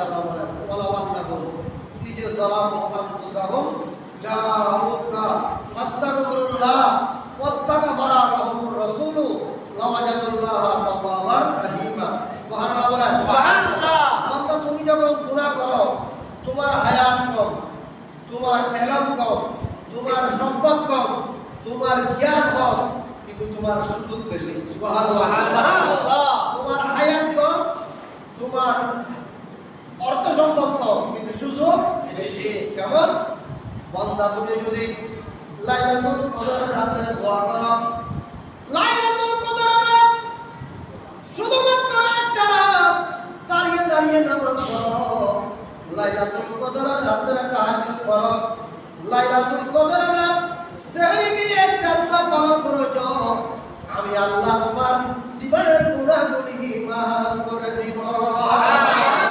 আল্লাহ বলেন ওয়ালাওয়ান্নাহুম ইজ যালামু আনফুসাহুম জাউকা ফাস্তাগফিরুল্লাহ ওয়াস্তাগফারা লাহুমুর রাসূলু লাওয়াজাদুল্লাহা তাওয়াবার রাহিমা। সুবহানাল্লাহ বলেন সুবহানাল্লাহ। বান্দা তুমি যখন গুনাহ করো, তোমার হায়াত কম, তোমার ইলম কম, তোমার সম্পদ কম, তোমার জ্ঞান কম, কিন্তু তোমার সুযোগ বেশি। সুবহানাল্লাহ সুবহানাল্লাহ। তোমার হায়াত কম, তোমার অর্থ সম্পদ কম, কিন্তু সুযোগ বেশি। কেমন? বান্দা তুমি যদি লাইলাতুল কদরের রাতে দোয়া করো, লাইলাতুল কদরের রাত শুধুমাত্র একটা রাত, দাঁড়িয়ে দাঁড়িয়ে নামাজ পড়ো, লাইলাতুল কদরের রাতে তাহাজ্জুদ পড়ো, লাইলাতুল কদরের রাত সেহরি গিয়ে একটা রোজা পালন করেছো, আমি আল্লাহ তোমার জীবনের গুনাহগুলি মাফ করে দিব।